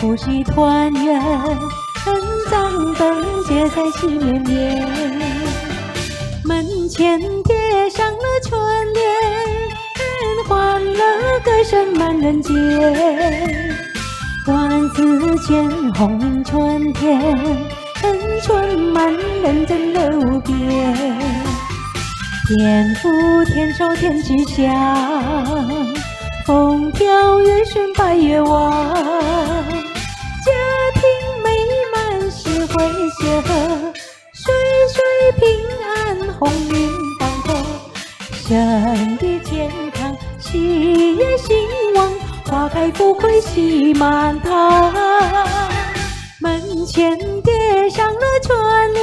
呼喜团圆，张灯结彩喜绵绵。门前贴上了春联，欢乐歌声满人间。万紫千红迎春天，春满人间乐无边。天福天寿天吉祥，风调雨顺百月旺。家庭美满是回谐和，岁岁平安鸿运当头。身体健康喜业兴旺，花开富贵喜满堂。门前贴上了春联，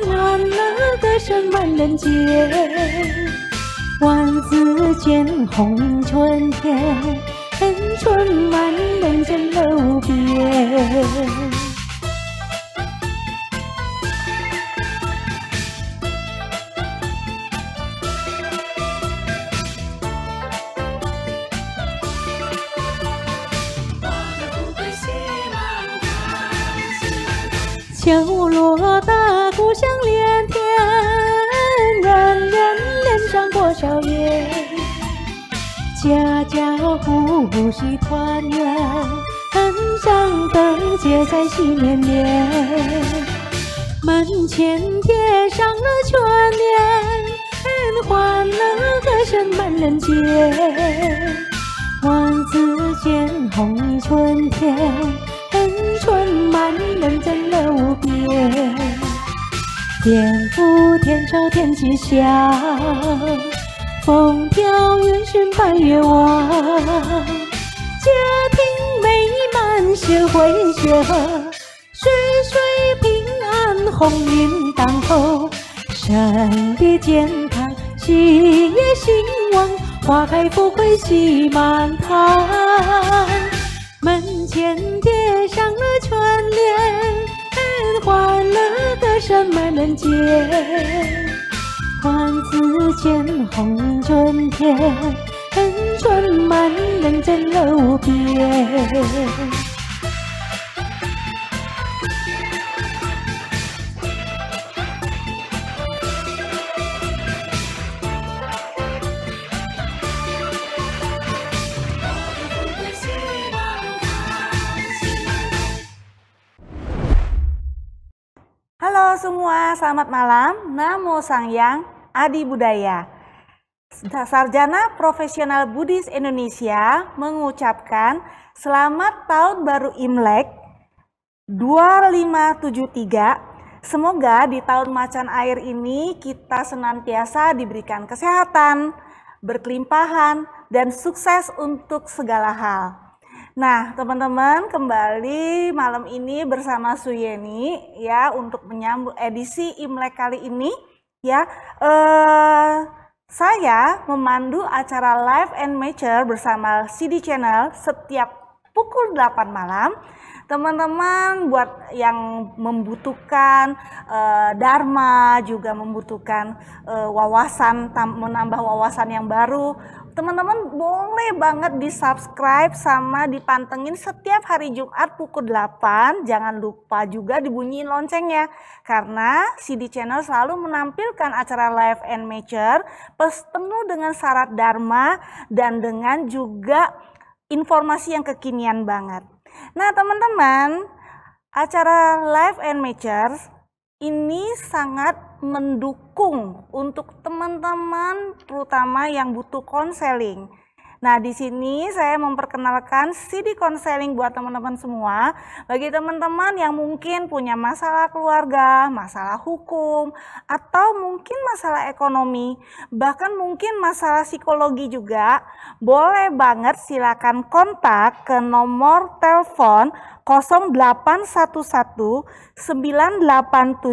欢乐歌声满人间。万紫千红迎春天，春满人间乐无边。秋落大鼓响连天，人人脸上过笑颜。家家户户喜团圆，张灯结彩喜绵绵。门前贴上了春联，欢乐歌声满人间。万紫千红迎春天，春满人间乐无边。天福天寿天吉祥，风调雨顺百月旺。家庭美满是回谐和，岁岁平安鸿运当头。身体健康喜业兴旺，花开富贵喜满堂。门前贴上了春联，欢乐歌声满人间。万紫千红迎春天，春满人间乐无边。Halo semua, selamat malam. Namo Sangyang, Adi Budaya. Sarjana Profesional Buddhis Indonesia mengucapkan Selamat Tahun Baru Imlek 2573. Semoga di tahun macan air ini kita senantiasa diberikan kesehatan, berkelimpahan, dan sukses untuk segala hal. Nah, teman-teman, kembali malam ini bersama Suyeni ya untuk menyambut edisi Imlek kali ini ya. Saya memandu acara Live and Mature bersama CD Channel setiap pukul 8 malam. Teman-teman buat yang membutuhkan dharma, juga membutuhkan wawasan, menambah wawasan yang baru, teman-teman boleh banget di subscribe sama dipantengin setiap hari Jumat pukul 8. Jangan lupa juga dibunyiin loncengnya, karena CD Channel selalu menampilkan acara Live and Mature penuh dengan syarat dharma dan dengan juga informasi yang kekinian banget. Nah teman-teman, acara Live and Mature ini sangat mendukung untuk teman-teman terutama yang butuh konseling. Nah, di sini saya memperkenalkan CD konseling buat teman-teman semua. Bagi teman-teman yang mungkin punya masalah keluarga, masalah hukum, atau mungkin masalah ekonomi, bahkan mungkin masalah psikologi juga, boleh banget silakan kontak ke nomor telepon 0811 987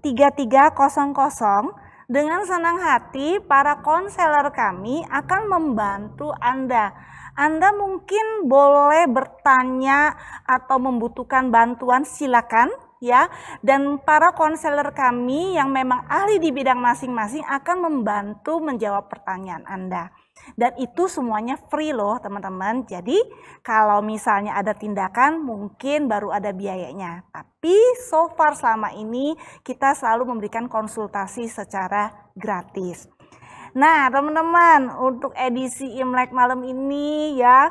3300. Dengan senang hati, para konselor kami akan membantu Anda. Anda mungkin boleh bertanya atau membutuhkan bantuan, silakan ya, dan para konselor kami yang memang ahli di bidang masing-masing akan membantu menjawab pertanyaan Anda. Dan itu semuanya free loh teman-teman. Jadi kalau misalnya ada tindakan mungkin baru ada biayanya. Tapi so far selama ini kita selalu memberikan konsultasi secara gratis. Nah teman-teman, untuk edisi Imlek malam ini ya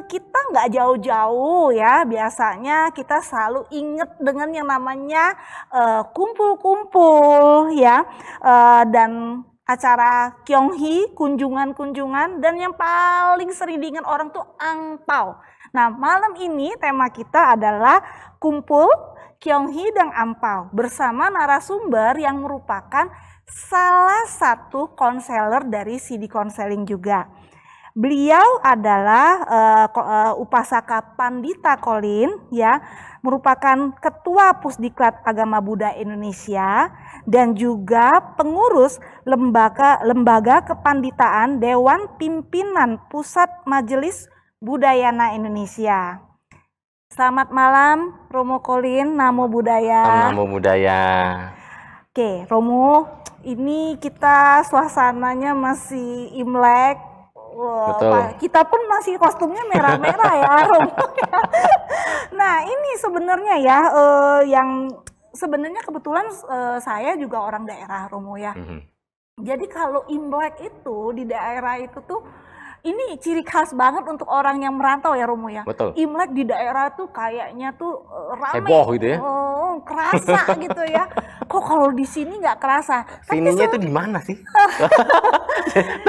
kita nggak jauh-jauh ya. Biasanya kita selalu inget dengan yang namanya kumpul-kumpul ya, dan acara Kyonghi, kunjungan-kunjungan, dan yang paling sering diingat orang tuh angpau. Nah malam ini tema kita adalah kumpul, Kyonghi, dan angpau bersama narasumber yang merupakan salah satu konselor dari CD Konseling juga. Beliau adalah Upasaka Pandita Kolin ya, merupakan Ketua Pusdiklat Agama Buddha Indonesia dan juga pengurus lembaga kepanditaan Dewan Pimpinan Pusat Majelis Budayana Indonesia. Selamat malam Romo Kolin, Namo Buddhaya. Namo Buddhaya. Oke, Romo, ini kita suasananya masih Imlek. Betul. Kita pun masih kostumnya merah-merah ya, Romo. Nah, ini sebenarnya ya yang sebenarnya kebetulan saya juga orang daerah, Romo ya. Jadi kalau Imlek itu di daerah itu tuh ini ciri khas banget untuk orang yang merantau ya, Romo ya. Betul. Imlek di daerah tuh kayaknya tuh ramai. Heboh gitu ya. Oh, kerasa gitu ya. Kok kalau di sini nggak kerasa? Sininya itu di mana sih?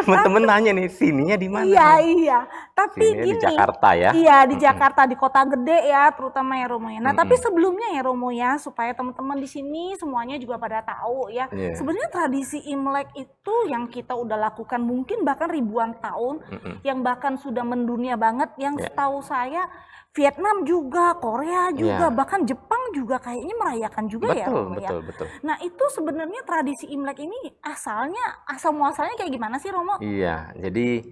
Teman-teman nanya nih, sininya di mana? Iya. Tapi Sininya gini. di Jakarta ya. Iya, di Jakarta, di kota gede ya, terutama ya, Romo ya. Nah, tapi sebelumnya ya, Romo ya, supaya teman-teman di sini semuanya juga pada tahu ya. Yeah. Sebenarnya tradisi Imlek itu yang kita udah lakukan mungkin bahkan ribuan tahun, yang bahkan sudah mendunia banget, yang setahu saya Vietnam juga, Korea juga, bahkan Jepang juga kayaknya merayakan juga ya, Romo ya. Betul. Nah, itu sebenarnya tradisi Imlek ini asal muasalnya kayak gimana sih, Romo? Iya, jadi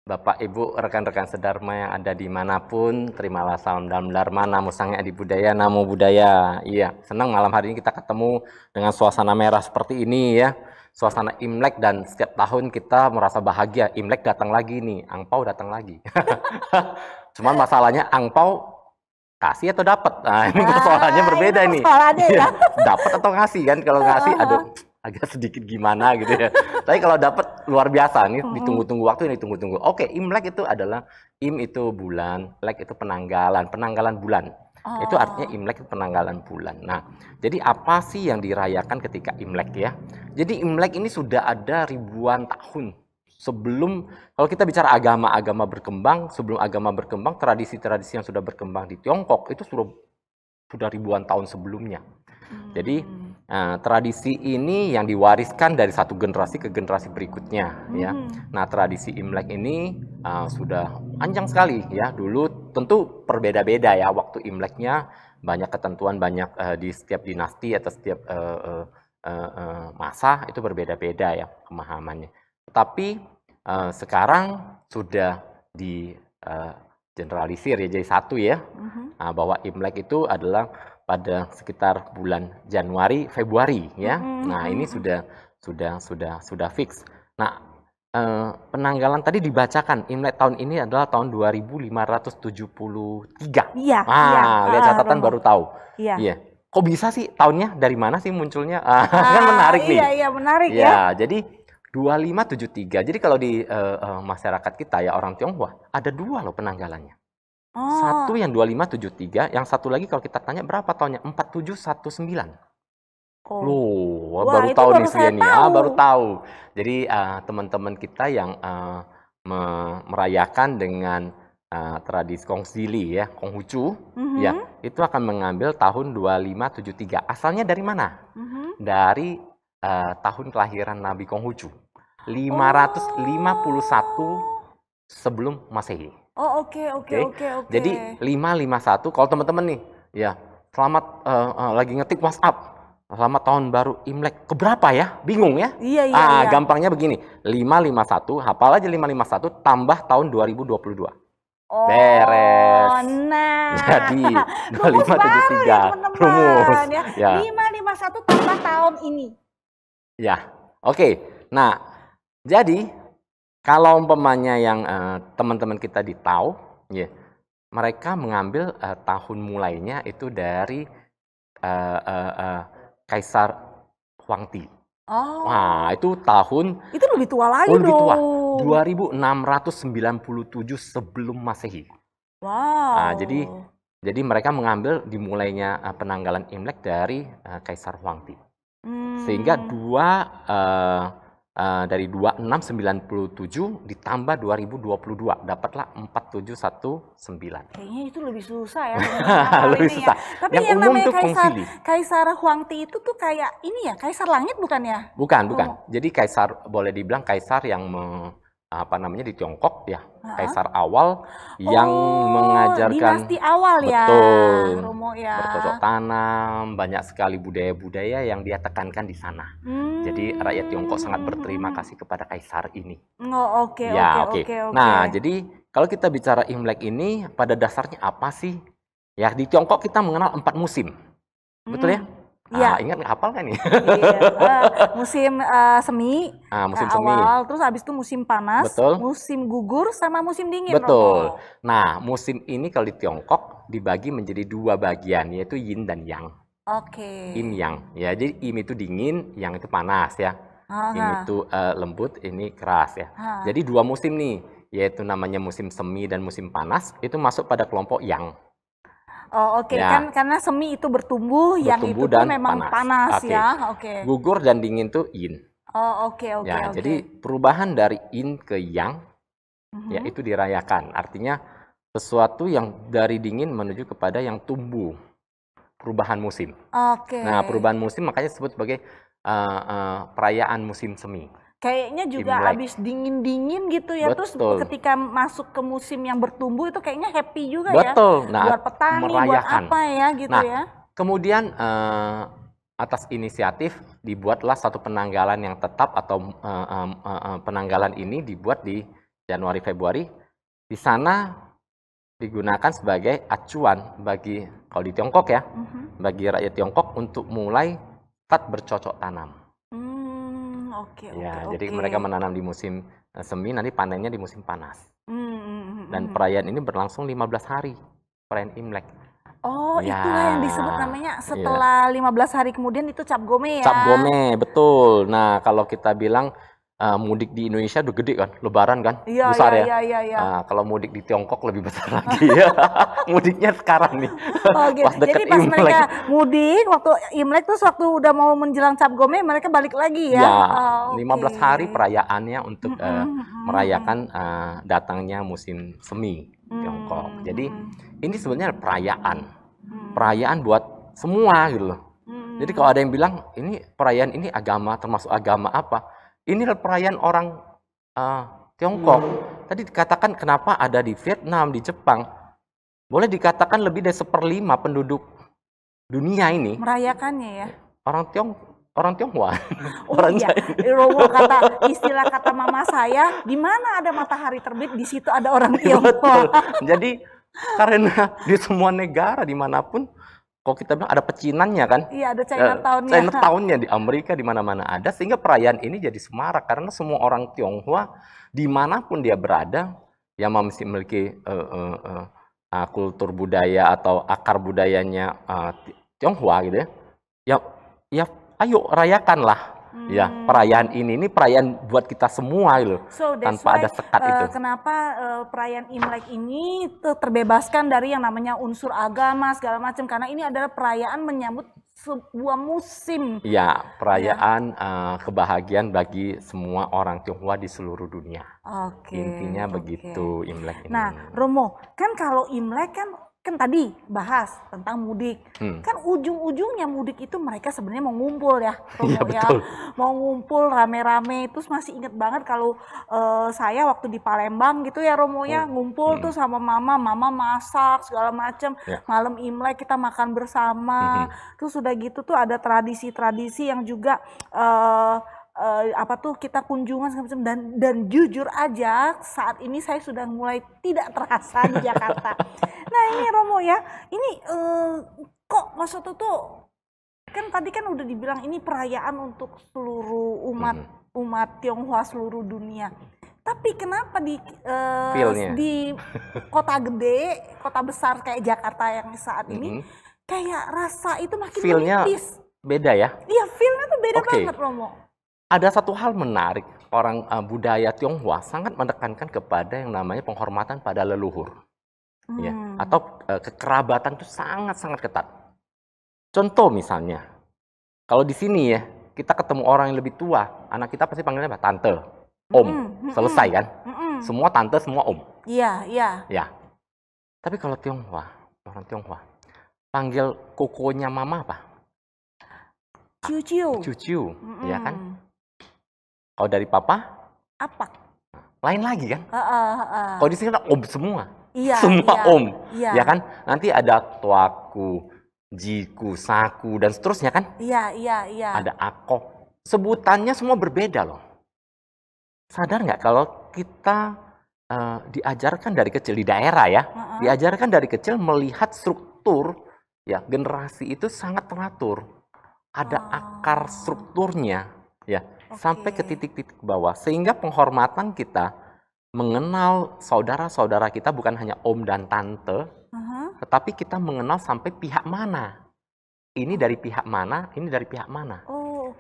Bapak, Ibu, rekan-rekan sedharma yang ada dimanapun, terimalah salam dalam Dharma, Namo Sangya Adi Budaya, Namo Buddhaya. Iya, senang malam hari ini kita ketemu dengan suasana merah seperti ini ya. Suasana Imlek, dan setiap tahun kita merasa bahagia. Imlek datang lagi nih, angpau datang lagi. Cuman masalahnya angpau kasih atau dapat? Nah, ini persoalannya berbeda nih. Ya. Dapat atau ngasih kan? Kalau ngasih, aduh, agak sedikit gimana gitu ya. Tapi kalau dapat luar biasa nih, ditunggu-tunggu waktu ini, ditunggu-tunggu. Oke, Imlek itu adalah itu bulan, lek itu penanggalan bulan. Itu artinya Imlek itu penanggalan bulan. Nah, jadi apa sih yang dirayakan ketika Imlek ya? Jadi Imlek ini sudah ada ribuan tahun sebelum, kalau kita bicara agama berkembang, sebelum agama berkembang, tradisi-tradisi yang sudah berkembang di Tiongkok itu sudah ribuan tahun sebelumnya. Jadi tradisi ini yang diwariskan dari satu generasi ke generasi berikutnya ya. Nah, tradisi Imlek ini sudah panjang sekali ya. Dulu tentu berbeda-beda ya waktu Imleknya, banyak ketentuan, banyak di setiap dinasti atau setiap masa itu berbeda-beda ya pemahamannya. Tapi sekarang sudah di generalisir ya jadi satu ya. Bahwa Imlek itu adalah pada sekitar bulan Januari Februari ya. Nah, ini sudah fix. Nah, penanggalan tadi dibacakan, Imlek tahun ini adalah tahun 2573. Iya. Lihat catatan baru tahu. Iya. Kok bisa sih tahunnya? Dari mana sih munculnya? Kan menarik nih. Iya, menarik ya. Jadi 2573. Jadi kalau di masyarakat kita ya orang Tionghoa ada dua loh penanggalannya. Satu yang 2573, yang satu lagi kalau kita tanya berapa tahunnya? 4719. Loh, baru tahu nih Svieni. Baru tahu. Jadi teman-teman kita yang merayakan dengan tradisi Kongsili ya, Konghucu, ya, itu akan mengambil tahun 2573. Asalnya dari mana? Dari tahun kelahiran Nabi Konghucu. 551 sebelum Masehi. Oke. Jadi 551 kalau teman-teman nih, ya, selamat lagi ngetik WhatsApp. Selamat tahun baru Imlek. Keberapa ya? Bingung ya? Iya. Gampangnya begini. 551, hafal aja 551 tambah tahun 2022. Oh, Beres. nah. Jadi Rumus baru ya 2573 teman-teman rumus. ya. Ya. 551 tambah tahun ini. Ya, oke. Nah, jadi kalau umpamanya yang teman-teman kita di Tao, ya, mereka mengambil tahun mulainya itu dari Kaisar Huangdi. Oh. Wah, itu tahun Itu lebih tua lagi lebih tua, dong. 2697 sebelum Masehi. Wow. Nah, jadi mereka mengambil dimulainya penanggalan Imlek dari Kaisar Huangdi. Sehingga dari 2697 ditambah 2022 dapatlah 4719. Kayaknya itu lebih susah ya. Lebih ini susah. Ya. Tapi Yang yang umum namanya tuh konsili. Kaisar Huangdi itu tuh kayak ini ya, Kaisar Langit bukan ya? Bukan. Oh. Jadi kaisar boleh dibilang kaisar yang di Tiongkok ya, kaisar awal yang mengajarkan dinasti awal ya, betul, Romo ya. bercocok tanam, banyak sekali budaya-budaya yang dia tekankan di sana. Jadi rakyat Tiongkok sangat berterima kasih kepada kaisar ini. Oh, oke. Nah, jadi kalau kita bicara Imlek ini pada dasarnya apa sih? Ya, di Tiongkok kita mengenal 4 musim. Betul ya? Iya. Ingat nggak, hafal kan nih? Iya. Musim semi, musim semi. awal, terus habis itu musim panas, betul. musim gugur, sama musim dingin. Betul. Romo. Nah, musim ini kalau di Tiongkok dibagi menjadi 2 bagian, yaitu Yin dan Yang. Oke. Yin Yang. Ya, jadi Yin itu dingin, Yang itu panas ya. Yin itu lembut, ini keras ya. Jadi 2 musim nih, yaitu namanya musim semi dan musim panas, itu masuk pada kelompok Yang. Oh, oke. Ya. Kan karena semi itu bertumbuh yang itu tuh memang panas ya. Oke. Gugur dan dingin tuh Yin. Oh, oke. Ya, jadi perubahan dari Yin ke Yang ya itu dirayakan. Artinya sesuatu yang dari dingin menuju kepada yang tumbuh. Perubahan musim. Oke. Nah, perubahan musim makanya disebut sebagai perayaan musim semi. Kayaknya juga Imlek. abis dingin-dingin gitu ya. Betul. Terus ketika masuk ke musim yang bertumbuh itu kayaknya happy juga Betul. ya. Nah, buat petani, merayakan. buat apa ya gitu nah, ya. Kemudian atas inisiatif dibuatlah satu penanggalan yang tetap atau penanggalan ini dibuat di Januari Februari. Di sana digunakan sebagai acuan bagi, kalau di Tiongkok ya, bagi rakyat Tiongkok untuk mulai start bercocok tanam. Jadi mereka menanam di musim semi, nanti panennya di musim panas. Dan perayaan ini berlangsung 15 hari, perayaan Imlek. Oh, itulah yang disebut namanya setelah 15 hari kemudian itu Cap Gome ya? Cap Gome, betul. Nah, kalau kita bilang mudik di Indonesia udah gede kan, Lebaran kan, besar ya. Nah, kalau mudik di Tiongkok lebih besar lagi ya. Mudiknya sekarang nih. Oh, gitu. Pas deket jadi pas Imlek. mereka mudik waktu Imlek terus waktu udah mau menjelang Cap Gome mereka balik lagi ya. Ya, 15 hari perayaannya untuk merayakan datangnya musim semi Tiongkok. Jadi ini sebenarnya perayaan. Perayaan buat semua gitu loh. Jadi kalau ada yang bilang ini perayaan ini agama, termasuk agama apa? Ini adalah perayaan orang Tiongkok. Tadi dikatakan kenapa ada di Vietnam, di Jepang. Boleh dikatakan lebih dari 1/5 penduduk dunia ini merayakannya ya. Orang Tionghoa. Oh iya, Romo istilah kata mama saya, di mana ada matahari terbit di situ ada orang Tionghoa. Jadi karena di semua negara dimanapun, kalau kita bilang ada pecinannya kan? Iya, ada Chinatown-nya. Chinatown-nya di Amerika di mana-mana ada, sehingga perayaan ini jadi semarak karena semua orang Tionghoa dimanapun dia berada, yang masih memiliki kultur budaya atau akar budayanya Tionghoa gitu ya, ya ayo rayakanlah. Ya, perayaan ini perayaan buat kita semua gitu. Tanpa ada sekat itu. Kenapa perayaan Imlek ini terbebaskan dari yang namanya unsur agama segala macam, karena ini adalah perayaan menyambut sebuah musim. Ya, perayaan kebahagiaan bagi semua orang Tionghoa di seluruh dunia. Intinya begitu Imlek ini. Nah, Romo, kan kalau Imlek kan tadi bahas tentang mudik. Kan ujung-ujungnya mudik itu mereka sebenarnya mau ngumpul ya, Romo ya. Mau ngumpul rame-rame. Terus masih inget banget kalau saya waktu di Palembang gitu ya, Romo ya, ngumpul tuh sama mama masak segala macam. Malam Imlek kita makan bersama. Terus udah gitu tuh ada tradisi-tradisi yang juga kita kunjungan segala macam, dan jujur aja saat ini saya sudah mulai tidak terasa di Jakarta. Nah ini Romo ya, ini kok maksudnya tuh kan tadi kan udah dibilang ini perayaan untuk seluruh umat Tionghoa seluruh dunia. Tapi kenapa di kota gede, kota besar kayak Jakarta yang saat ini, kayak rasa itu makin menipis. Beda ya? Iya, feel-nya tuh beda banget, Romo. Ada satu hal menarik, orang budaya Tionghoa sangat menekankan kepada yang namanya penghormatan pada leluhur. Ya, atau kekerabatan itu sangat-sangat ketat. Contoh misalnya, kalau di sini ya, kita ketemu orang yang lebih tua, anak kita pasti panggilnya apa? Tante, om, selesai kan? Semua tante, semua om. Iya, iya. Ya. Tapi kalau Tionghoa, orang Tionghoa, panggil kokonya mama apa? Cucu. Cucu, ya kan? Kalau dari papa? Apa? Lain lagi kan? Kalau di sini kan om semua. Iya, semua iya, om, iya. ya kan? Nanti ada tuaku, jiku, saku, dan seterusnya kan? Iya, iya, iya. Ada ako. Sebutannya semua berbeda loh. Sadar nggak kalau kita diajarkan dari kecil di daerah ya, diajarkan dari kecil melihat struktur, ya generasi itu sangat teratur. Ada akar strukturnya, ya sampai ke titik-titik bawah, sehingga penghormatan kita mengenal saudara-saudara kita bukan hanya om dan tante, tetapi kita mengenal sampai pihak mana. Ini dari pihak mana, ini dari pihak mana.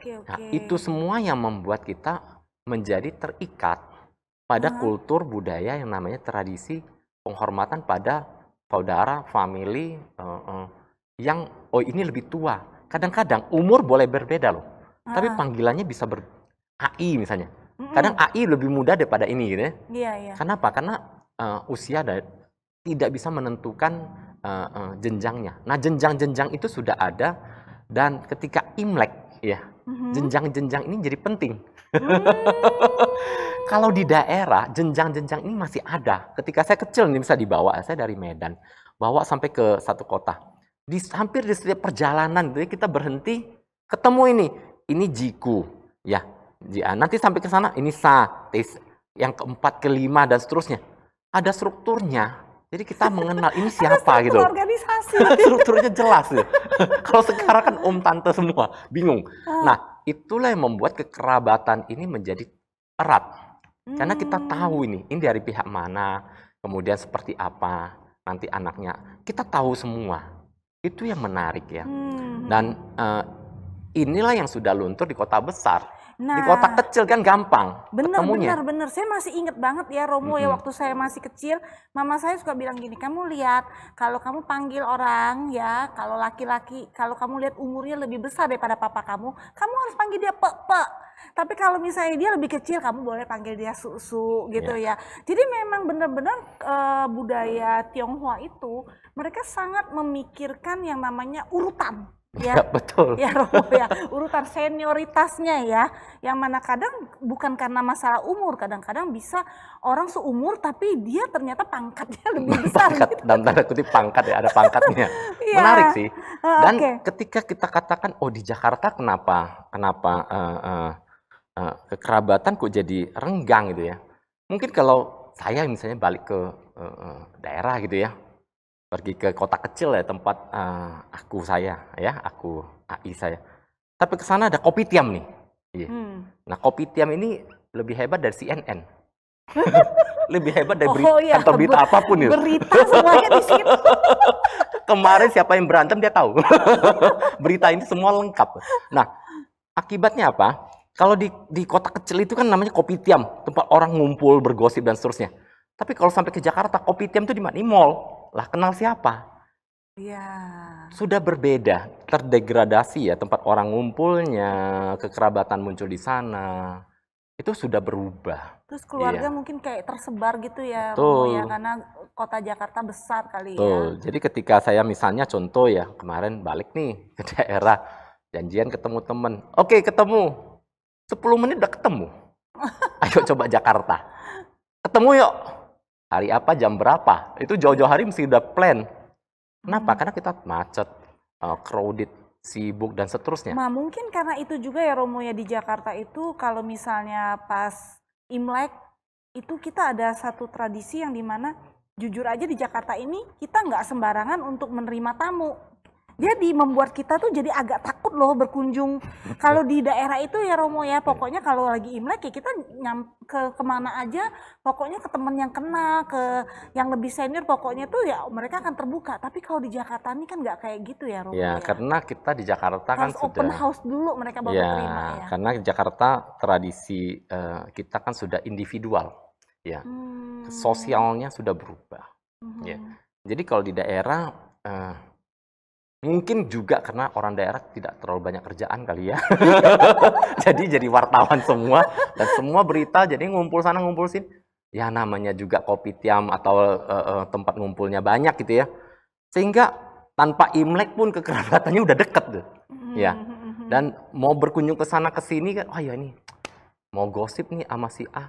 Nah, itu semua yang membuat kita menjadi terikat pada kultur budaya yang namanya tradisi penghormatan pada saudara, family, yang ini lebih tua. Kadang-kadang umur boleh berbeda loh, tapi panggilannya bisa AI misalnya. Kadang AI lebih muda daripada ini gitu ya. Iya, iya. Kenapa? Karena usia tidak bisa menentukan jenjangnya. Nah, jenjang-jenjang itu sudah ada, dan ketika Imlek ya, jenjang-jenjang ini jadi penting. Kalau di daerah, jenjang-jenjang ini masih ada. Ketika saya kecil nih, bisa dibawa, saya dari Medan, bawa sampai ke satu kota. Hampir di setiap perjalanan, jadi kita berhenti, ketemu ini jiku, ya. Nanti sampai ke sana, ini sa, yang keempat, kelima, dan seterusnya. Ada strukturnya, jadi kita mengenal ini siapa gitu. Organisasi. Strukturnya jelas ya. Kalau sekarang kan om tante semua, bingung. Nah, itulah yang membuat kekerabatan ini menjadi erat. Karena kita tahu ini dari pihak mana, kemudian seperti apa, nanti anaknya. Kita tahu semua. Itu yang menarik ya. Dan inilah yang sudah luntur di kota besar. Nah, di kota kecil kan gampang ketemunya. Bener. Saya masih inget banget ya Romo ya, waktu saya masih kecil, mama saya suka bilang gini, kamu lihat kalau kamu panggil orang ya, kalau laki-laki, kalau kamu lihat umurnya lebih besar daripada papa kamu harus panggil dia Pak. Tapi kalau misalnya dia lebih kecil, kamu boleh panggil dia Su gitu ya. Jadi memang benar-benar budaya Tionghoa itu mereka sangat memikirkan yang namanya urutan. Ya, betul. Ya Romo ya, urutan senioritasnya ya, yang mana kadang bukan karena masalah umur, kadang-kadang bisa orang seumur tapi dia ternyata pangkatnya lebih besar. Pangkat, dalam tanda kutip pangkat ya, ada pangkatnya. Menarik sih. Dan ketika kita katakan, di Jakarta kenapa kekerabatan kok jadi renggang gitu ya. Mungkin kalau saya misalnya balik ke daerah gitu ya, pergi ke kota kecil ya, tempat aku AI saya. Tapi ke sana ada Kopitiam nih. Iya. Nah, Kopitiam ini lebih hebat dari CNN. Lebih hebat dari kantor berita apapun ya. Berita semuanya di situ. Kemarin siapa yang berantem dia tahu. Berita ini semua lengkap. Nah, akibatnya apa? Kalau di kota kecil itu kan namanya Kopitiam, tempat orang ngumpul, bergosip dan seterusnya. Tapi kalau sampai ke Jakarta, Kopitiam itu di mana? Di mall. Lah, kenal siapa? Iya. Sudah berbeda, terdegradasi ya, tempat orang ngumpulnya, kekerabatan muncul di sana. Itu sudah berubah. Terus keluarga mungkin kayak tersebar gitu ya, ya, karena kota Jakarta besar kali ya. Jadi ketika saya misalnya contoh ya, kemarin balik nih ke daerah, janjian ketemu temen. Oke, ketemu. 10 menit udah ketemu. Ayo coba Jakarta. Ketemu yuk. Hari apa, jam berapa? Itu jauh-jauh hari mesti udah plan. Kenapa? Karena kita macet, crowded. sibuk dan seterusnya. Nah, mungkin karena itu juga ya Romo ya, di Jakarta itu kalau misalnya pas Imlek itu kita ada satu tradisi yang dimana jujur aja di Jakarta ini kita nggak sembarangan untuk menerima tamu. Jadi membuat kita tuh jadi agak takut loh berkunjung. Kalau di daerah itu ya Romo ya, pokoknya kalau lagi Imlek ya kita kemana aja, pokoknya ke temen yang kenal, ke yang lebih senior, pokoknya tuh ya mereka akan terbuka. Tapi kalau di Jakarta ini kan nggak kayak gitu ya Romo Ya, ya. karena kita di Jakarta kan Harus open sudah, house dulu mereka baru ya, terima ya. karena di Jakarta tradisi kita kan sudah individual, ya, sosialnya sudah berubah, ya. Jadi kalau di daerah mungkin juga karena orang daerah tidak terlalu banyak kerjaan kali ya. jadi wartawan semua dan semua berita jadi ngumpul sana ngumpul sini. Ya namanya juga kopitiam atau tempat ngumpulnya banyak gitu ya. Sehingga tanpa Imlek pun kekerabatannya udah deket tuh. Ya. Dan mau berkunjung ke sana ke sini kan, oh ya ini mau gosip nih sama si A.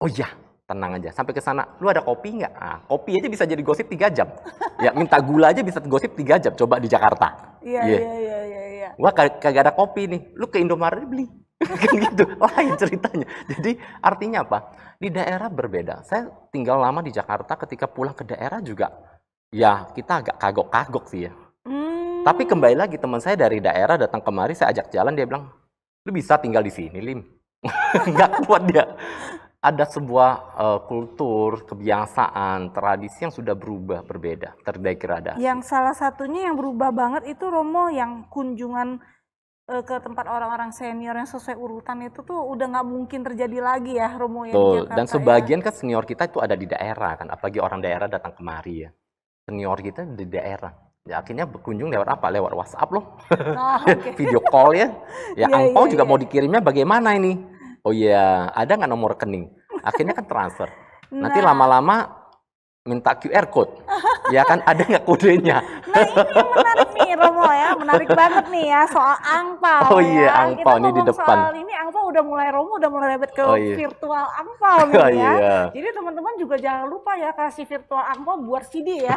Oh iya, tenang aja. Sampai ke sana, lu ada kopi nggak? Nah, kopi aja bisa jadi gosip 3 jam. Ya, minta gula aja bisa gosip 3 jam. Coba di Jakarta. Iya. Wah, kagak ada kopi nih. Lu ke Indomaret beli. Kan gitu. Lain ceritanya. Jadi, artinya apa? Di daerah berbeda. Saya tinggal lama di Jakarta, ketika pulang ke daerah juga, ya kita agak kagok-kagok sih ya. Tapi kembali lagi, teman saya dari daerah datang kemari, saya ajak jalan, dia bilang, lu bisa tinggal di sini, Lim. Nggak kuat dia. Ada sebuah kultur, kebiasaan, tradisi yang sudah berubah, berbeda, terdegradasi. Yang salah satunya yang berubah banget itu Romo, yang kunjungan ke tempat orang-orang senior yang sesuai urutan itu tuh udah nggak mungkin terjadi lagi ya Romo ya, di Jakarta. Dan sebagian kan senior kita itu ada di daerah kan, apalagi orang daerah datang kemari ya. Senior kita di daerah. Ya, akhirnya berkunjung lewat apa? Lewat WhatsApp loh. Video call ya. Ya, angpau juga mau dikirimnya bagaimana ini? Oh iya, ada nggak nomor rekening? Akhirnya kan transfer. Nanti lama-lama minta QR code. Ya kan, ada nggak kodenya? Nah ini yang menarik nih Romo ya, menarik banget nih ya soal angpau. Oh iya, ya. angpau Kita ini di depan. Soal ini angpau udah mulai Romo udah mulai lebih ke virtual angpau nih Oh, ya. iya. Jadi teman-teman juga jangan lupa ya kasih virtual angpau buat CD ya.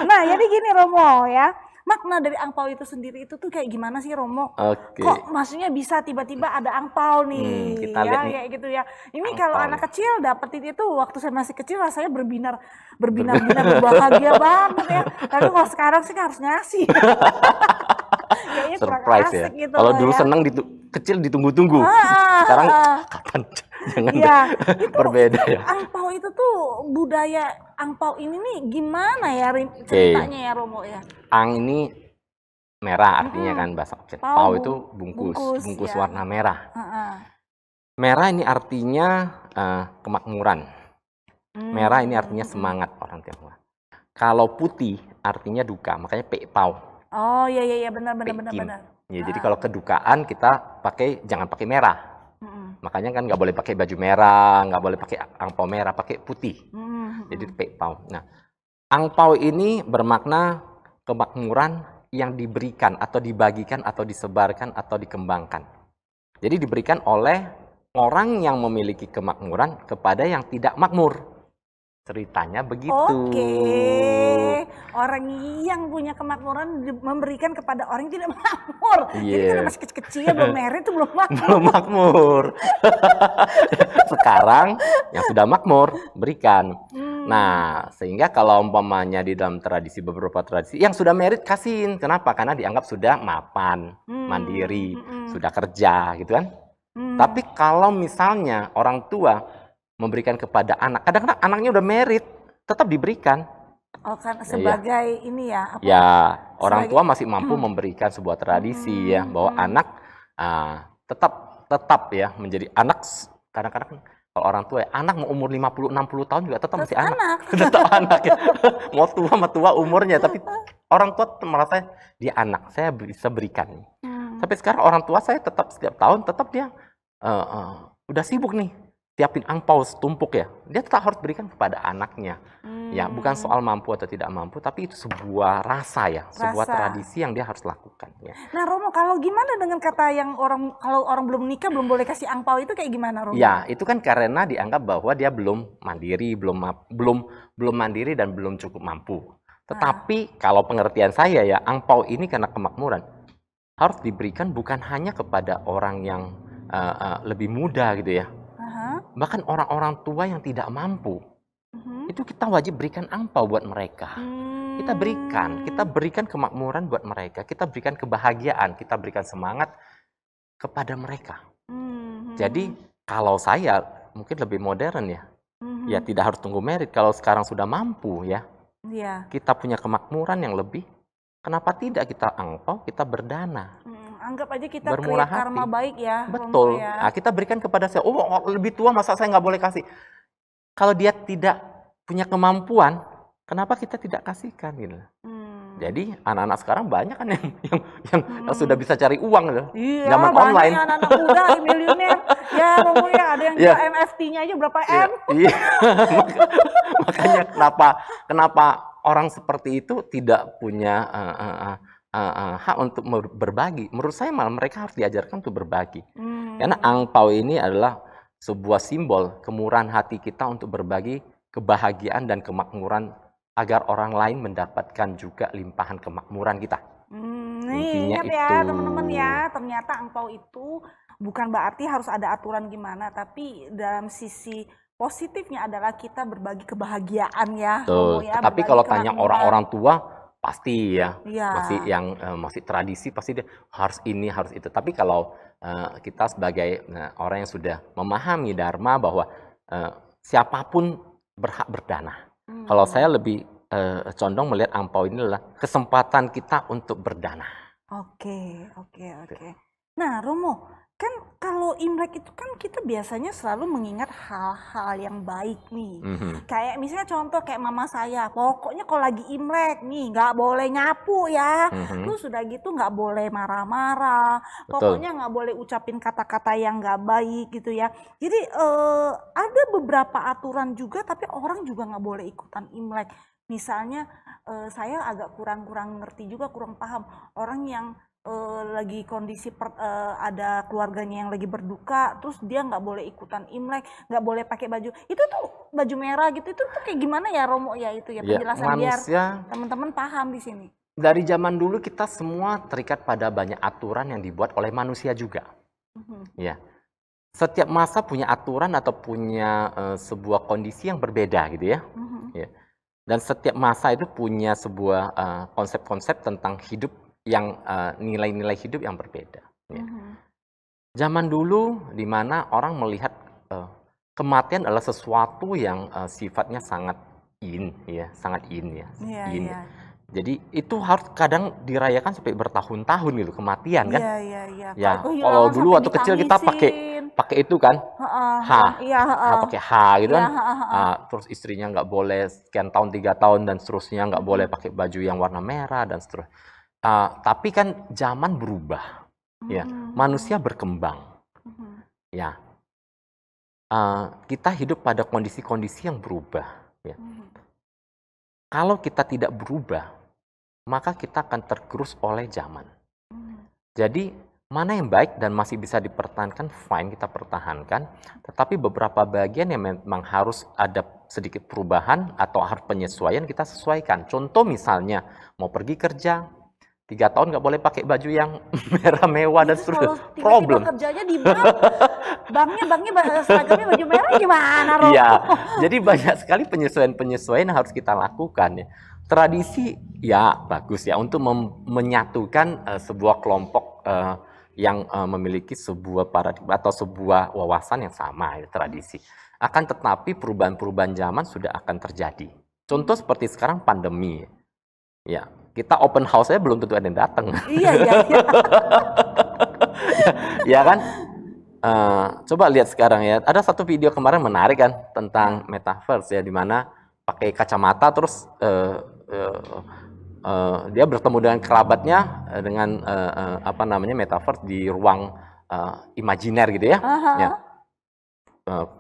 Nah jadi gini Romo ya, makna dari angpau itu sendiri itu tuh kayak gimana sih Romo? Kok maksudnya bisa tiba-tiba ada angpau nih, kita ya lihat nih. kayak gitu ya. Ini kalau anak kecil dapetin itu waktu saya masih kecil rasanya berbinar-binar berbahagia banget ya. Tapi kalau sekarang sih harus ngasih. Kayaknya kurang Surprise asik ya. gitu Kalau dulu ya. seneng kecil ditunggu-tunggu. Sekarang kapan? Jangan ya, berbeda ya. Angpau itu tuh budaya angpau ini nih gimana ya ceritanya ya Romo ya? Ang ini merah artinya kan bahasa Aceh. Pau itu bungkus ya. Warna merah. Merah ini artinya kemakmuran. Merah ini artinya semangat orang Tionghoa. Kalau putih artinya duka, makanya pau. Oh iya benar. Ya, jadi kalau kedukaan kita jangan pakai merah. Makanya kan nggak boleh pakai baju merah, nggak boleh pakai angpau merah, pakai putih. Jadi pau. Nah, angpau ini bermakna kemakmuran yang diberikan atau dibagikan atau disebarkan atau dikembangkan. Jadi diberikan oleh orang yang memiliki kemakmuran kepada yang tidak makmur. Ceritanya begitu. Oke. Orang yang punya kemakmuran memberikan kepada orang yang tidak makmur. Jadi kan masih kecil-kecil, belum married itu belum makmur. Belum makmur. Sekarang yang sudah makmur berikan. Nah, sehingga kalau umpamanya di dalam beberapa tradisi yang sudah married kasihin. Kenapa? Karena dianggap sudah mapan, mandiri, sudah kerja gitu kan. Tapi kalau misalnya orang tua memberikan kepada anak, kadang-kadang anaknya udah married, tetap diberikan. Oh kan sebagai ini ya? Apa? Ya, orang tua masih mampu memberikan sebuah tradisi ya, bahwa anak tetap ya menjadi anak. Kadang-kadang kalau orang tua anak mau umur 50-60 tahun juga tetap masih anak. Tetap anak ya. Mau tua sama tua umurnya, tapi orang tua merasa dia anak, saya bisa berikan. Sampai sekarang orang tua saya tetap setiap tahun dia udah sibuk nih. Siapin angpau setumpuk ya, dia tetap harus berikan kepada anaknya. Ya, bukan soal mampu atau tidak mampu, tapi itu sebuah rasa ya, sebuah tradisi yang dia harus lakukan. Ya. Nah Romo, kalau gimana dengan kata yang kalau orang belum nikah belum boleh kasih angpau itu kayak gimana Romo? Ya, itu kan karena dianggap bahwa dia belum mandiri, belum mandiri dan belum cukup mampu. Tetapi kalau pengertian saya ya, angpau ini karena kemakmuran harus diberikan bukan hanya kepada orang yang lebih muda gitu ya. Bahkan orang-orang tua yang tidak mampu. Itu kita wajib berikan angpau buat mereka. Kita berikan kemakmuran buat mereka. Kita berikan kebahagiaan, kita berikan semangat kepada mereka. Jadi kalau saya mungkin lebih modern ya. Ya tidak harus tunggu merit. Kalau sekarang sudah mampu ya. Kita punya kemakmuran yang lebih. Kenapa tidak kita angpau, kita berdana. Anggap aja kita create karma baik ya. Betul. Ya. Nah, kita berikan kepada saya, lebih tua masa saya nggak boleh kasih. Kalau dia tidak punya kemampuan, kenapa kita tidak kasihkan gitu. Jadi anak-anak sekarang banyak kan yang sudah bisa cari uang gitu. Iya, zaman online. Iya, anak-anak muda, miliuner. Ya, Romo ya, ada yang jual NFT-nya aja berapa M. Iya. Makanya kenapa orang seperti itu tidak punya hak untuk berbagi. Menurut saya malah mereka harus diajarkan untuk berbagi. Karena angpau ini adalah sebuah simbol kemurahan hati kita untuk berbagi kebahagiaan dan kemakmuran agar orang lain mendapatkan juga limpahan kemakmuran kita. Intinya ingat ya teman-teman ya, ternyata angpau itu bukan berarti harus ada aturan gimana, tapi dalam sisi positifnya adalah kita berbagi kebahagiaan ya. Ya, tapi kalau tanya orang-orang tua pasti ya, masih tradisi pasti dia harus ini harus itu. Tapi kalau kita sebagai orang yang sudah memahami dharma bahwa siapapun berhak berdana. Kalau saya lebih condong melihat angpau ini adalah kesempatan kita untuk berdana. Oke. Nah, Romo, kan kalau Imlek itu kan kita biasanya selalu mengingat hal-hal yang baik nih. Kayak misalnya contoh kayak mama saya, pokoknya kalau lagi Imlek nih nggak boleh nyapu ya. Terus sudah gitu nggak boleh marah-marah. Pokoknya nggak boleh ucapin kata-kata yang nggak baik gitu ya. Jadi ada beberapa aturan juga, tapi orang juga nggak boleh ikutan Imlek. Misalnya saya agak kurang ngerti juga, kurang paham orang yang lagi kondisi ada keluarganya yang lagi berduka, terus dia nggak boleh ikutan Imlek, nggak boleh pakai baju itu tuh baju merah gitu, itu tuh kayak gimana ya Romo ya itu ya penjelasan biar teman-teman paham di sini. Dari zaman dulu kita semua terikat pada banyak aturan yang dibuat oleh manusia juga. Ya, setiap masa punya aturan atau punya sebuah kondisi yang berbeda gitu ya. Ya. Dan setiap masa itu punya sebuah konsep-konsep tentang hidup yang nilai-nilai hidup yang berbeda. Ya. Zaman dulu di mana orang melihat kematian adalah sesuatu yang sifatnya sangat sangat in. Jadi itu harus kadang dirayakan sampai bertahun-tahun gitu kematian kan. Ya, kalau dulu waktu kecil kita pakai itu kan, pakai H gitu kan. Terus istrinya nggak boleh sekian tahun 3 tahun dan seterusnya nggak boleh pakai baju yang warna merah dan seterusnya. Tapi kan zaman berubah, ya manusia berkembang, ya kita hidup pada kondisi-kondisi yang berubah. Ya. Kalau kita tidak berubah, maka kita akan tergerus oleh zaman. Jadi mana yang baik dan masih bisa dipertahankan, fine kita pertahankan. Tetapi beberapa bagian yang memang harus ada sedikit perubahan atau harus penyesuaian kita sesuaikan. Contoh misalnya mau pergi kerja, 3 tahun nggak boleh pakai baju yang merah mewah dan seterusnya. Problem. Kerjanya di banknya seragamnya baju merah gimana, Romo? Iya, jadi banyak sekali penyesuaian yang harus kita lakukan ya. Tradisi ya bagus ya untuk menyatukan sebuah kelompok yang memiliki sebuah paradigma atau sebuah wawasan yang sama ya, tradisi. Akan tetapi perubahan-perubahan zaman sudah akan terjadi. Contoh seperti sekarang pandemi. Ya, kita open house-nya belum tentu ada yang datang. Iya. Ya kan? Coba lihat sekarang ya. Ada satu video kemarin menarik kan tentang metaverse ya, di mana pakai kacamata terus dia bertemu dengan kerabatnya dengan metaverse di ruang imajiner gitu ya. Ya.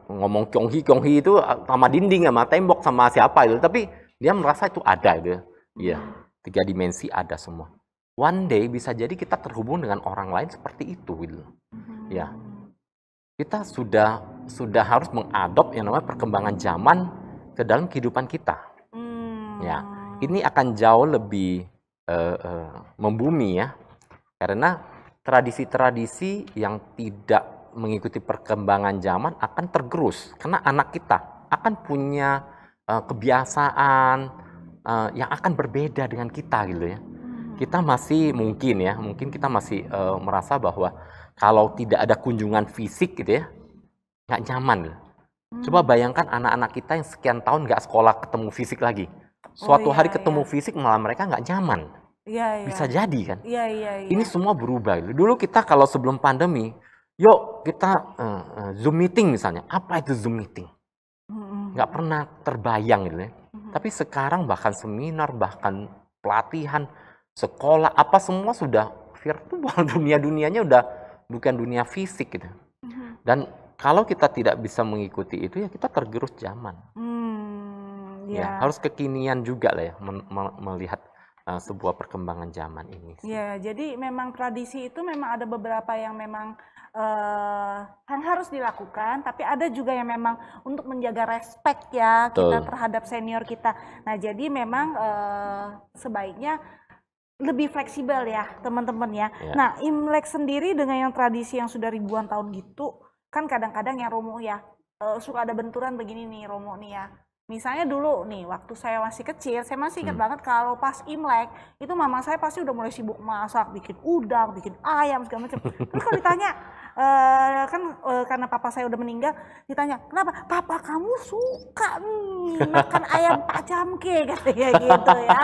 Ngomong kyonghi itu sama dinding, sama tembok, sama siapa itu, tapi dia merasa itu ada gitu. Iya, 3 dimensi ada semua. One day bisa jadi kita terhubung dengan orang lain seperti itu gitu. Ya. Kita sudah harus mengadop yang namanya perkembangan zaman ke dalam kehidupan kita. Ya. Ini akan jauh lebih membumi ya, karena tradisi-tradisi yang tidak mengikuti perkembangan zaman akan tergerus, karena anak kita akan punya kebiasaan yang akan berbeda dengan kita gitu ya. Kita masih mungkin kita masih merasa bahwa kalau tidak ada kunjungan fisik gitu ya, nggak nyaman gitu. Coba bayangkan anak-anak kita yang sekian tahun nggak sekolah ketemu fisik lagi. Suatu hari ketemu fisik malah mereka nggak nyaman. Bisa jadi kan? Ini semua berubah. Dulu kita kalau sebelum pandemi, yuk kita Zoom meeting misalnya. Apa itu Zoom meeting? Nggak pernah terbayang gitu ya. Tapi sekarang bahkan seminar, bahkan pelatihan, sekolah, apa semua sudah virtual. Dunia-dunianya udah bukan dunia fisik gitu. Dan kalau kita tidak bisa mengikuti itu, ya kita tergerus zaman. Ya, harus kekinian juga lah ya, melihat sebuah perkembangan zaman ini. Ya, jadi memang tradisi itu memang ada beberapa yang memang yang harus dilakukan, tapi ada juga yang memang untuk menjaga respect ya kita terhadap senior kita. Nah, jadi memang sebaiknya lebih fleksibel ya teman-teman ya. Nah, Imlek sendiri dengan yang tradisi yang sudah ribuan tahun gitu, kan kadang-kadang yang Romo ya suka ada benturan begini nih Romo nih ya. Misalnya dulu nih, waktu saya masih kecil, saya masih ingat banget kalau pas Imlek, itu mama saya pasti udah mulai sibuk masak, bikin udang, bikin ayam, segala macam. Terus kalau ditanya, karena papa saya udah meninggal, ditanya, kenapa? Papa kamu suka nih makan ayam Pak Camke, katanya gitu ya.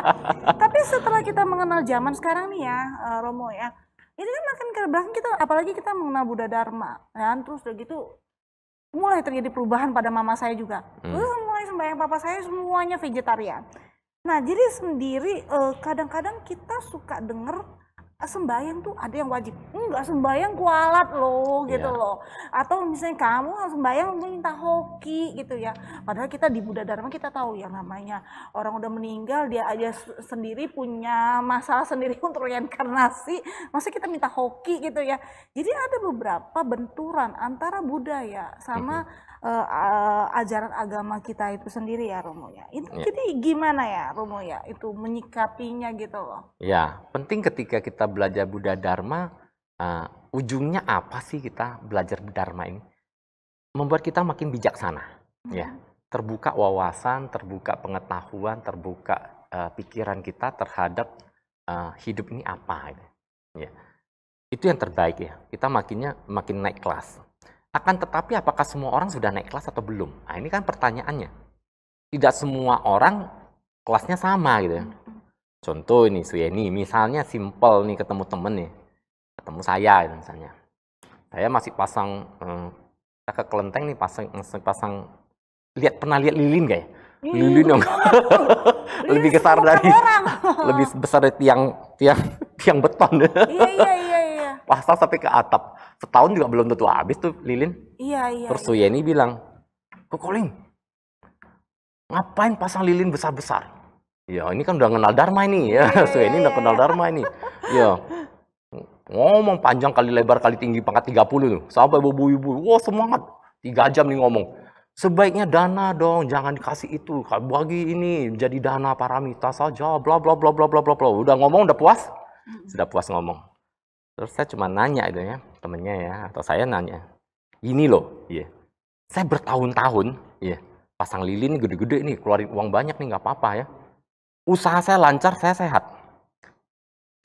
Tapi setelah kita mengenal zaman sekarang nih ya, Romo ya, ini kan makin ke belakang kita, apalagi kita mengenal Buddha Dharma, ya, terus udah gitu, mulai terjadi perubahan pada mama saya juga. Terus mulai sembahyang papa saya semuanya vegetarian. Nah, jadi sendiri kadang-kadang kita suka denger sembahyang tuh ada yang wajib. Enggak, sembahyang kualat loh gitu loh. Atau misalnya kamu sembahyang minta hoki gitu ya. Padahal kita di Buddha Dharma kita tahu yang namanya orang udah meninggal, dia aja sendiri punya masalah sendiri untuk reinkarnasi. Masa kita minta hoki gitu ya. Jadi ada beberapa benturan antara budaya sama ajaran agama kita itu sendiri ya Romo ya. Itu jadi gimana ya Romo ya itu menyikapinya gitu loh. Ya, penting ketika kita belajar Buddha Dharma, ujungnya apa sih kita belajar Dharma ini? Membuat kita makin bijaksana, ya. Terbuka wawasan, terbuka pengetahuan, terbuka pikiran kita terhadap hidup ini apa, gitu. Ya. Itu yang terbaik ya. Kita makin naik kelas. Akan tetapi apakah semua orang sudah naik kelas atau belum? Nah, ini kan pertanyaannya. Tidak semua orang kelasnya sama gitu ya. Contoh ini Suyeni, misalnya simple nih ketemu temen nih. Ketemu saya misalnya. Saya masih pasang ke kelenteng nih pasang pernah lihat lilin gak ya? Lilin dong. Lebih besar dari lebih besar dari tiang beton. Iya. Pasang sampai ke atap. Setahun juga belum tentu habis tuh lilin. Iya. Terus Suyeni bilang, "Kokoling, ngapain pasang lilin besar-besar?" Ya, ini kan udah kenal Dharma ini ya. Suyeni udah kenal Dharma ini. Ya. Ngomong panjang kali lebar kali tinggi pangkat 30 tuh. Sampai ibu-ibu, wah semangat. 3 jam nih ngomong. Sebaiknya dana dong, jangan dikasih itu. Bagi ini jadi dana paramita saja, bla bla bla bla bla bla bla. Udah ngomong, udah puas? Sudah puas ngomong. Terus saya cuma nanya itu ya, temennya ya, atau saya nanya. Ini loh, ya. Saya bertahun-tahun, ya, pasang lilin gede-gede nih, keluarin uang banyak nih, nggak apa-apa ya. Usaha saya lancar, saya sehat.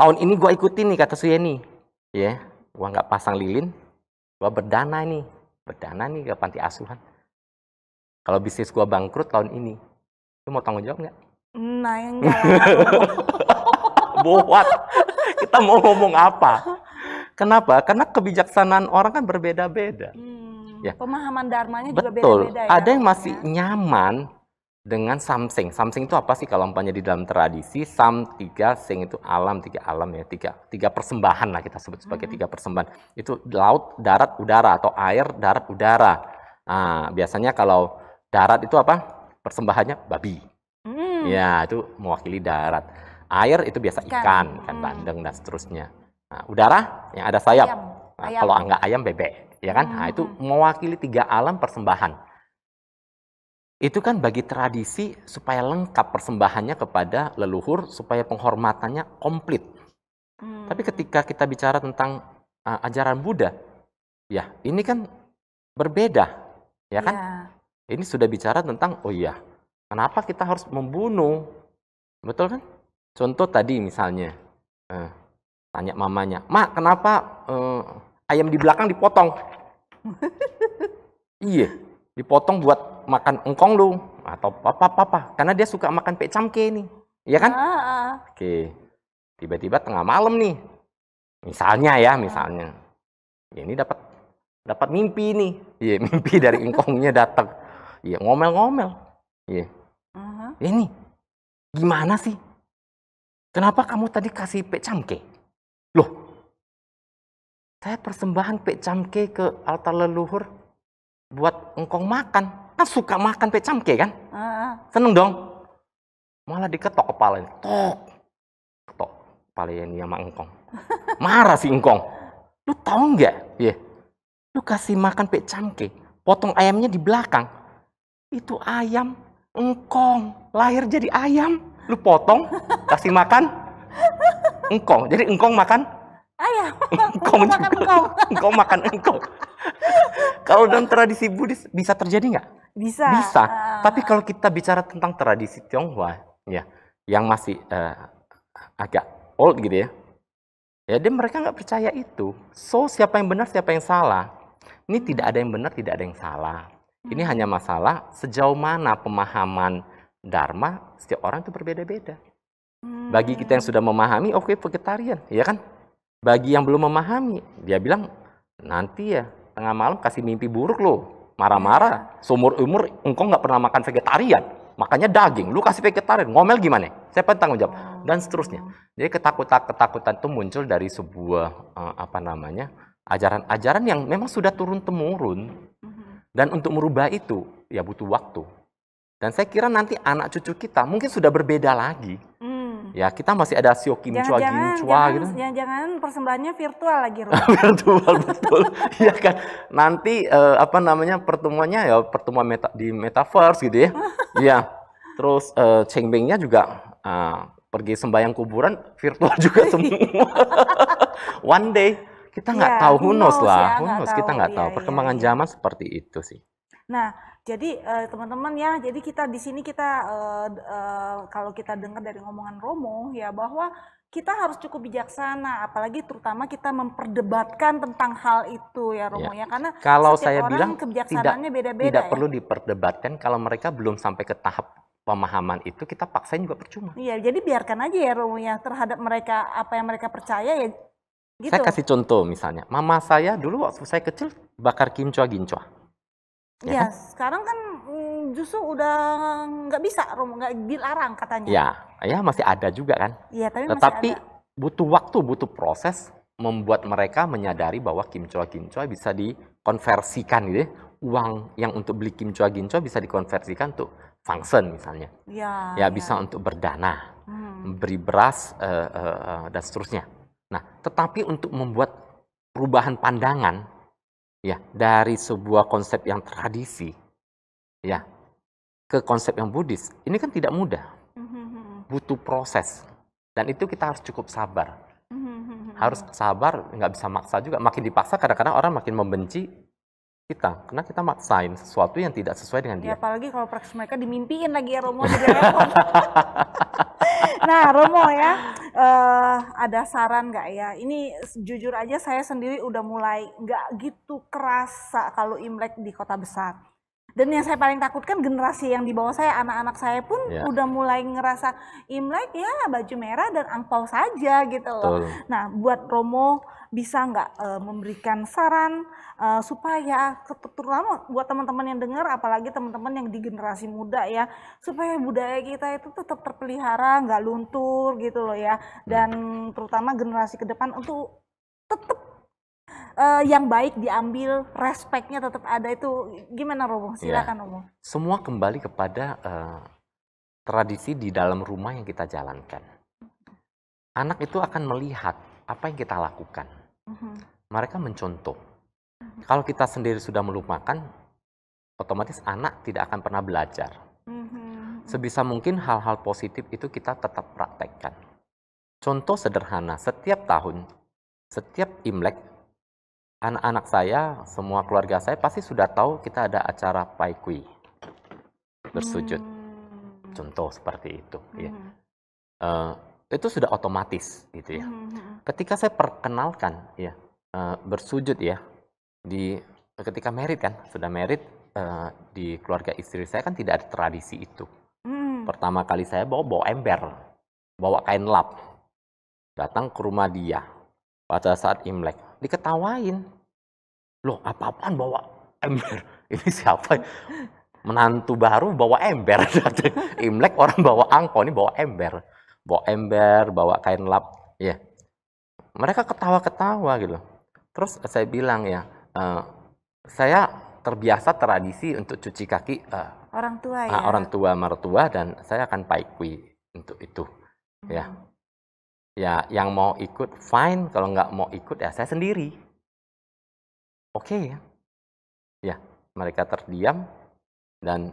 Tahun ini gue ikutin nih kata Suyeni, ya, gue nggak pasang lilin, gue berdana nih ke panti asuhan. Kalau bisnis gue bangkrut tahun ini, lu mau tanggung jawab nggak? Nah, enggak. Buat kita mau ngomong apa? Kenapa? Karena kebijaksanaan orang kan berbeda-beda. Ya. Pemahaman dharmanya juga betul. beda-beda ya. Ada yang masih nyaman dengan samsing. Samsing itu apa sih kalau umpamanya di dalam tradisi? Sam 3, sing itu alam, 3 alam ya. Tiga persembahan lah kita sebut sebagai 3 persembahan. Itu laut, darat, udara atau air, darat, udara. Nah, biasanya kalau darat itu apa? Persembahannya babi. Ya, itu mewakili darat. Air itu biasa ikan bandeng dan seterusnya. Nah, udara yang ada sayap. Nah, kalau enggak ayam bebek, ya kan? Nah, itu mewakili 3 alam persembahan. Itu kan bagi tradisi supaya lengkap persembahannya kepada leluhur, supaya penghormatannya komplit. Tapi ketika kita bicara tentang ajaran Buddha, ya ini kan berbeda, ya kan? Ini sudah bicara tentang, oh iya, kenapa kita harus membunuh? Betul kan? Contoh tadi misalnya, tanya mamanya, "Mak, kenapa ayam di belakang dipotong?" Iya, dipotong buat makan engkong lu atau papa, karena dia suka makan pek camke nih, iya kan? Oke, tiba-tiba tengah malam nih, misalnya ya, ini dapat mimpi nih, iya, mimpi dari engkongnya datang, iya, ngomel-ngomel, iya, ini gimana sih? Kenapa kamu tadi kasih pek camke? Loh, saya persembahan pek camke ke altar leluhur buat engkong makan. Kan suka makan pek camke kan? Seneng dong. Malah diketok kepalanya. Ketok kepalanya ini sama engkong. Marah si engkong. Lu tahu nggak? Ya, lu kasih makan pek camke, potong ayamnya di belakang. Itu ayam engkong, lahir jadi ayam. Lu potong, kasih makan engkong. Jadi engkong makan ayam. Engkong juga. Engkong makan engkong. Kalau dalam tradisi Buddhis bisa terjadi nggak? Bisa. Bisa. Tapi kalau kita bicara tentang tradisi Tionghoa, ya, yang masih agak old gitu ya, dia mereka nggak percaya itu. So siapa yang benar, siapa yang salah? Ini tidak ada yang benar, tidak ada yang salah. Ini hanya masalah sejauh mana pemahaman Dharma setiap orang itu berbeda-beda. Bagi kita yang sudah memahami, oke, vegetarian, ya kan? Bagi yang belum memahami, dia bilang nanti ya tengah malam kasih mimpi buruk lo, marah-marah. Seumur umur engkau nggak pernah makan vegetarian, makanya daging. Lu kasih vegetarian, ngomel gimana? Siapa yang tanggung jawab? Dan seterusnya. Jadi ketakutan itu muncul dari sebuah ajaran-ajaran yang memang sudah turun temurun. Dan untuk merubah itu ya butuh waktu. Dan saya kira nanti anak cucu kita mungkin sudah berbeda lagi. Ya, kita masih ada sio kimchua gitu. Jangan persembahannya virtual lagi, Rum. Virtual, betul. Iya kan. Nanti pertemuannya ya pertemuan di metaverse gitu ya. Iya. Terus cengbengnya juga pergi sembahyang kuburan virtual juga semua. One day kita nggak tahu, who knows lah. Kita nggak tahu. Perkembangan zaman seperti itu sih. Nah, jadi teman-teman ya, jadi kita di sini kalau kita dengar dari ngomongan Romo ya, bahwa kita harus cukup bijaksana, apalagi terutama kita memperdebatkan tentang hal itu ya Romo ya, karena kalau setiap saya orang bilang kebijaksanaannya beda-beda. Tidak perlu diperdebatkan, kalau mereka belum sampai ke tahap pemahaman itu, kita paksain juga percuma. Iya, jadi biarkan aja ya Romo ya, terhadap mereka apa yang mereka percaya ya. Gitu. Saya kasih contoh misalnya, mama saya dulu waktu saya kecil bakar kimchua-ginchua. Ya, sekarang kan justru udah nggak bisa, nggak dilarang katanya. Ya masih ada juga kan. Iya, tetapi butuh waktu, butuh proses membuat mereka menyadari bahwa kimchua-ginchua bisa dikonversikan gitu ya. Uang yang untuk beli kimchua-ginchua bisa dikonversikan untuk function misalnya. Ya bisa untuk berdana, beri beras dan seterusnya. Nah, tetapi untuk membuat perubahan pandangan ya dari sebuah konsep yang tradisi ya ke konsep yang Buddhis, ini kan tidak mudah, butuh proses, dan itu kita harus cukup sabar, harus sabar, nggak bisa maksa juga. Makin dipaksa kadang-kadang orang makin membenci kita karena kita maksain sesuatu yang tidak sesuai dengan dia. Ya, apalagi kalau praktis mereka dimimpiin lagi ya Romo. Nah Romo ya, ada saran nggak ya? Ini jujur aja saya sendiri udah mulai nggak gitu kerasa kalau Imlek di kota besar. Dan yang saya paling takutkan generasi yang di bawah saya, anak-anak saya pun udah mulai ngerasa Imlek ya baju merah dan angpau saja gitu loh. Nah buat Romo bisa nggak memberikan saran supaya terutama buat teman-teman yang dengar, apalagi teman-teman yang di generasi muda ya, supaya budaya kita itu tetap terpelihara, nggak luntur gitu loh ya, dan terutama generasi ke depan untuk tetap yang baik diambil, respeknya tetap ada. Itu gimana Romo? Silakan Romo. Semua kembali kepada tradisi di dalam rumah yang kita jalankan. Anak itu akan melihat apa yang kita lakukan. Mereka mencontoh. Kalau kita sendiri sudah melupakan, otomatis anak tidak akan pernah belajar. Sebisa mungkin hal-hal positif itu kita tetap praktekkan. Contoh sederhana, setiap tahun, setiap Imlek, anak-anak saya, semua keluarga saya pasti sudah tahu kita ada acara Paikui, bersujud. Contoh seperti itu. Ya. Itu sudah otomatis, gitu ya. Ketika saya perkenalkan, ya, bersujud ya, ketika married kan, sudah married, di keluarga istri saya kan tidak ada tradisi itu. Pertama kali saya bawa ember, bawa kain lap, datang ke rumah dia pada saat Imlek, diketawain. Loh, apa-apaan bawa ember? Ini siapa? Menantu baru bawa ember. Imlek orang bawa angpau, ini bawa ember. Bawa ember, bawa kain lap. Ya. Mereka ketawa-ketawa gitu. Terus saya bilang ya, saya terbiasa tradisi untuk cuci kaki orang tua ya. Orang tua, mertua, dan saya akan paikui untuk itu. Ya. Ya, yang mau ikut fine, kalau nggak mau ikut ya saya sendiri. Oke ya. Ya, mereka terdiam dan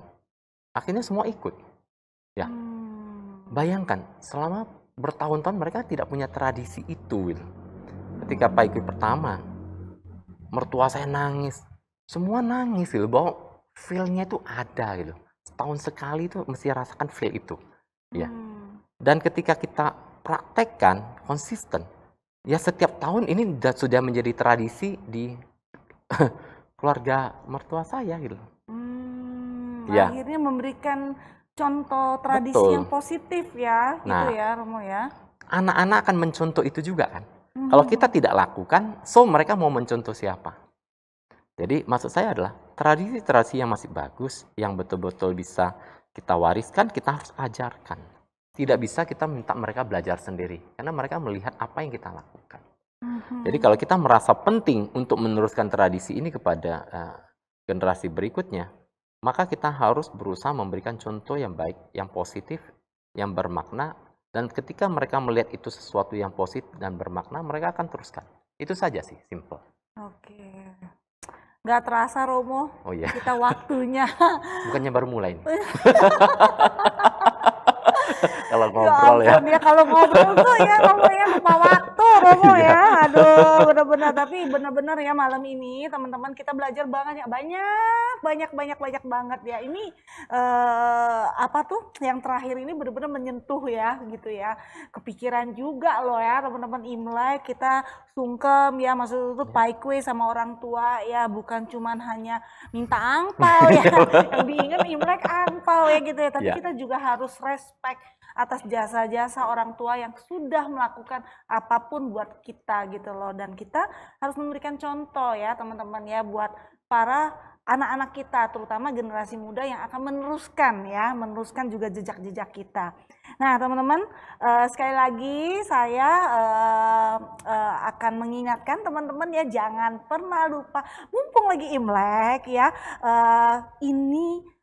akhirnya semua ikut. Ya. Bayangkan, selama bertahun-tahun mereka tidak punya tradisi itu. Gitu. Ketika paikui pertama, mertua saya nangis. Semua nangis gitu, bahwa feel-nya itu ada gitu. Setahun sekali itu mesti rasakan feel itu. Ya. Dan ketika kita praktekkan konsisten, ya setiap tahun ini sudah menjadi tradisi di keluarga mertua saya gitu. Ya. Akhirnya memberikan contoh tradisi yang positif ya, gitu ya Romo ya. Anak-anak akan mencontoh itu juga kan. Kalau kita tidak lakukan, so mereka mau mencontoh siapa? Jadi maksud saya adalah tradisi-tradisi yang masih bagus, yang betul-betul bisa kita wariskan, kita harus ajarkan. Tidak bisa kita minta mereka belajar sendiri, karena mereka melihat apa yang kita lakukan. Jadi kalau kita merasa penting untuk meneruskan tradisi ini kepada generasi berikutnya, maka kita harus berusaha memberikan contoh yang baik, yang positif, yang bermakna, dan ketika mereka melihat itu sesuatu yang positif dan bermakna, mereka akan teruskan. Itu saja sih, simple. Oke. Nggak terasa Romo, oh, iya. Kita waktunya. Bukannya baru mulai nih. Kalau ngobrol ya. Kalau ngobrol tuh ya Romo ya lupa waktu Romo ya. Aduh, benar-benar, tapi benar-benar ya malam ini teman-teman kita belajar banget ya, banyak banget ya. Ini apa tuh yang terakhir ini benar-benar menyentuh ya gitu ya. Kepikiran juga loh ya teman-teman, Imlek kita sungkem ya, maksud itu paikui sama orang tua ya, bukan cuman hanya minta angpau ya. Yang diingat Imlek angpau ya gitu ya, tapi kita juga harus respect atas jasa-jasa orang tua yang sudah melakukan apapun buat kita gitu loh. Dan kita harus memberikan contoh ya teman-teman ya, buat para anak-anak kita, terutama generasi muda yang akan meneruskan juga jejak-jejak kita. Nah teman-teman, sekali lagi saya akan mengingatkan teman-teman ya, jangan pernah lupa, mumpung lagi Imlek ya, ini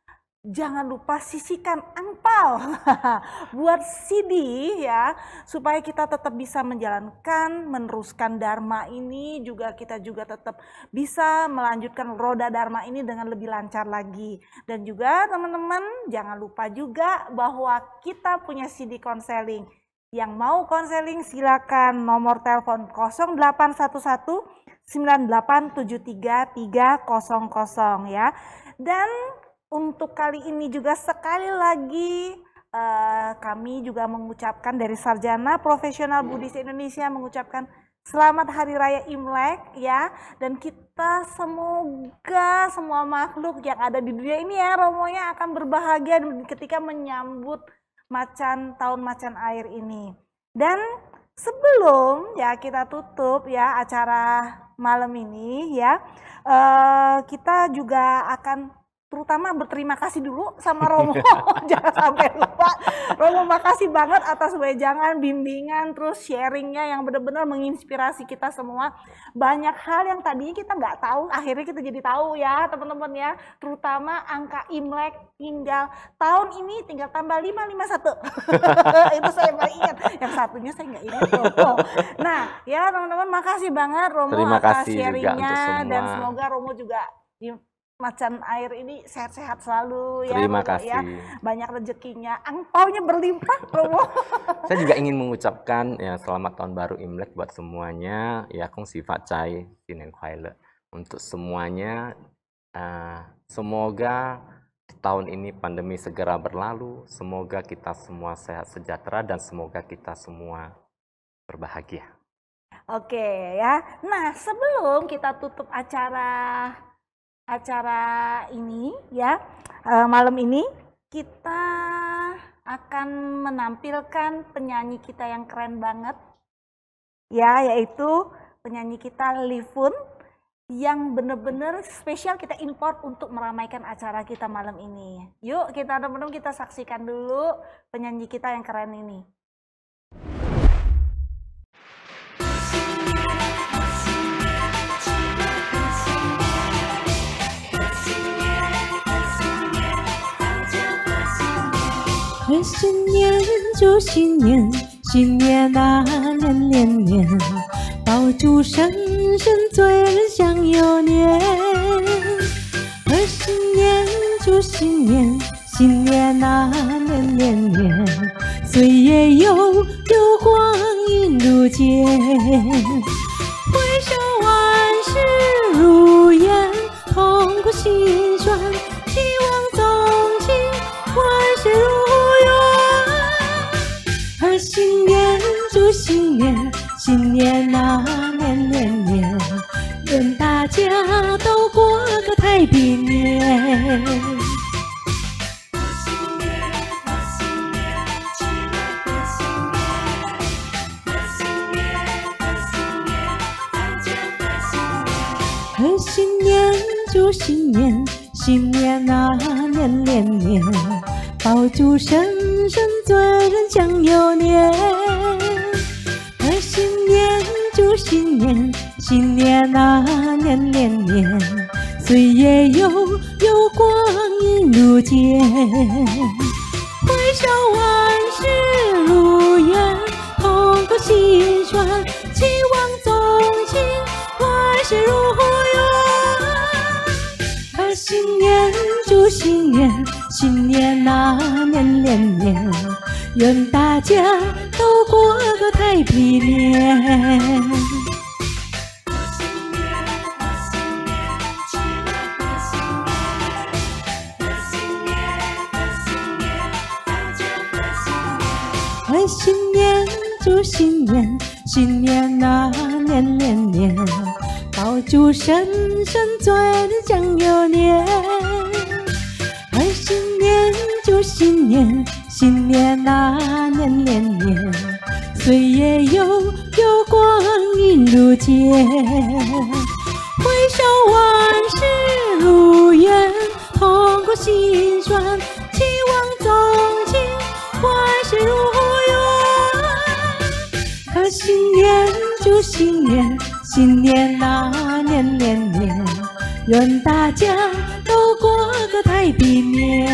jangan lupa sisihkan angpau buat CD ya, supaya kita tetap bisa meneruskan Dharma ini, kita juga tetap bisa melanjutkan roda Dharma ini dengan lebih lancar lagi. Dan juga teman-teman jangan lupa juga bahwa kita punya CD konseling. Yang mau konseling silakan nomor telepon 0811 9873 300 ya. Dan untuk kali ini juga sekali lagi kami juga mengucapkan dari Sarjana Profesional Buddhis Indonesia mengucapkan selamat Hari Raya Imlek ya. Dan kita semoga semua makhluk yang ada di dunia ini ya Romo ya akan berbahagia ketika menyambut tahun macan air ini. Dan sebelum ya kita tutup ya acara malam ini ya, kita juga akan terutama berterima kasih dulu sama Romo. Jangan sampai lupa. Romo makasih banget atas wejangan, bimbingan, terus sharingnya yang benar-benar menginspirasi kita semua. Banyak hal yang tadinya kita nggak tahu, akhirnya kita jadi tahu ya teman-teman ya. Terutama angka Imlek tinggal tahun ini tinggal tambah 551. Itu saya paling ingat. Yang satunya saya nggak ingat. Nah ya teman-teman, makasih banget Romo atas sharingnya, dan semoga Romo juga Macan Air ini sehat-sehat selalu ya. Terima Romo, kasih. ya. Banyak rezekinya, angpaunya berlimpah Romo. Saya juga ingin mengucapkan ya selamat tahun baru Imlek buat semuanya. Ya kong sifat cai Sinen Kuaile untuk semuanya. Semoga tahun ini pandemi segera berlalu. Semoga kita semua sehat sejahtera dan semoga kita semua berbahagia. Oke ya. Nah, sebelum kita tutup acara ini ya, malam ini kita akan menampilkan penyanyi kita yang keren banget ya, yaitu penyanyi kita Livun yang bener-bener spesial kita import untuk meramaikan acara kita malam ini. Yuk kita teman-teman kita saksikan dulu penyanyi kita yang keren ini.新年祝新年，新年啊年年年，爆竹声声醉人想又年。新年祝新年，新年啊年年年，岁月悠悠光阴如箭，回首万事如烟，痛苦心酸，期望纵情，万事如新年祝新年，新年啊年年年，愿大家都过个太平年。新年祝新年，新年啊年年年，爆竹声声醉人想又年。新年祝新年，新年啊年年年，岁月悠悠光阴如箭，回首万事如烟，痛苦心酸，期望纵情，万事如愿。新年祝新年，新年啊年年年，愿大家都过个太平年。新年祝新年，新年啊年年年，爆竹声声醉人想又年。新年祝新年，新年啊年年年，岁月悠悠光阴如箭，回首万事如愿，痛苦心酸，期望纵情，万事如愿。新年祝新年，新年啊年年年，愿大家都过个太平年。